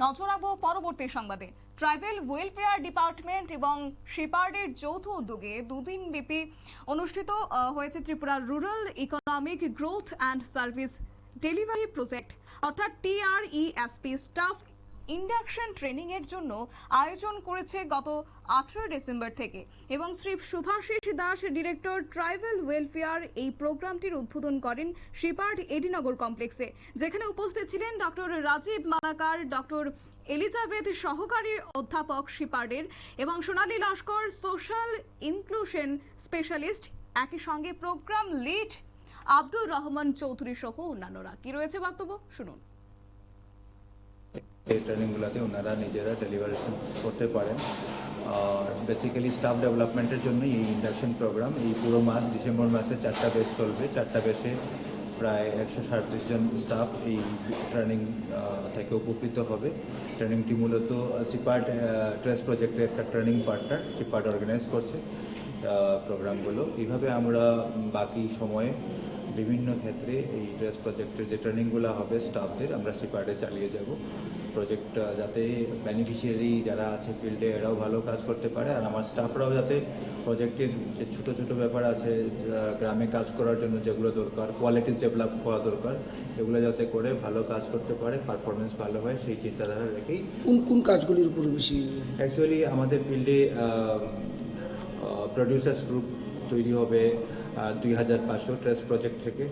নজর রাখবো পরবর্তী সংবাদে। ট্রাইবাল ওয়েলফেয়ার ডিপার্টমেন্ট এবং শিপার্ডের যৌথ উদ্যোগে দুদিন ব্যাপী অনুষ্ঠিত হয়েছে Tripura rural economic growth and service delivery project অর্থাৎ TRESP স্টাফ ইন্ডাকশন ট্রেনিং এর জন্য আয়োজন করেছে গত 18 ডিসেম্বর থেকে এবং Shri Subhashis Das director tribal welfare এই প্রোগ্রামটির উদ্বোধন করেন শিপার্ড এডিনগর কমপ্লেক্সে, যেখানে উপস্থিত ছিলেন doctor Rajib Malakar, doctor Elizabeth সহকারী অধ্যাপক শিপার্ডের এবং Sonali Laskar social inclusion specialist, একই সঙ্গে প্রোগ্রাম লিড আব্দুর রহমান চৌধুরী সহ অন্যান্যরা। কি রয়েছে বক্তব্য শুনুন। এই ট্রেনিংগুলোতে ওনারা নিজেরা ডেলিভারেশন করতে পারেন। আর বেসিক্যালি স্টাফ ডেভেলপমেন্টের জন্য এই ইন্ডাকশন প্রোগ্রাম এই পুরো মাস ডিসেম্বর মাসে 4টা বেচ চলবে। 4টা বেচে প্রায় 137 জন স্টাফ এই ট্রেনিং থেকে উপকৃত হবে। ট্রেনিংটি মূলত সিপার্ড ট্রেস প্রজেক্টের একটা ট্রেনিং পার্টনার সিপার্ড অর্গানাইজ করছে প্রোগ্রামগুলো। এইভাবে আমরা বাকি সময়ে বিভিন্ন ক্ষেত্রে এই ট্রেস প্রজেক্টের যে ট্রেনিংগুলো হবে স্টাফদের আমরা সিপার্ডে চালিয়ে যাব। প্রজেক্ট যাতে বেনিফিশিয়ারি যারা আছে ফিল্ডে এরাও ভালো কাজ করতে পারে, আর আমার স্টাফরাও যাতে প্রজেক্টের যে ছোট ছোট ব্যাপার আছে গ্রামে কাজ করার জন্য যেগুলো দরকার, কোয়ালিটি ডেভেলপ করা দরকার, এগুলো যাতে করে ভালো কাজ করতে পারে, পারফরমেন্স ভালো হয়, সেই চিন্তাধারা রেখেই। কোন কাজগুলির উপর বেশি? অ্যাকচুয়ালি আমাদের ফিল্ডে প্রডিউসার্স গ্রুপ তৈরি হবে 2500 ট্রেস প্রজেক্ট থেকে।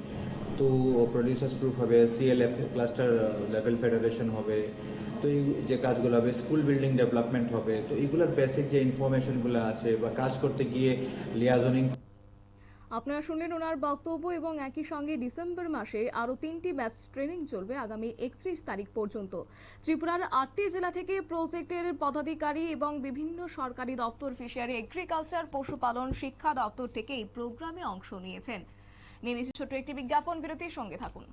তো প্রডিউসার্স গ্রুপ হবে, CLF ক্লাস্টার লেভেল ফেডারেশন হবে। তো এই যে কাজগুলো হবে, স্কুল বিল্ডিং ডেভেলপমেন্ট হবে। তো এইগুলোর বেসিক যে ইনফরমেশনগুলো আছে বা কাজ করতে গিয়ে লিয়াজনিং। আপনারা শুনলেন ওনার বক্তব্য এবং একই সঙ্গে ডিসেম্বর মাসে আরো 3টি ব্যাচ ট্রেনিং চলবে আগামী 31 তারিখ পর্যন্ত। ত্রিপুরার 8টি জেলা থেকে প্রজেক্টের পদাধিকারী এবং বিভিন্ন সরকারি দপ্তর, ফিশারি, এগ্রিকালচার, পশুপালন, শিক্ষা দপ্তর থেকে এই প্রোগ্রামে অংশ নিয়েছেন। নিয়ে নিচ্ছি ছোট্ট একটি বিজ্ঞাপন বিরতির সঙ্গে থাকুন।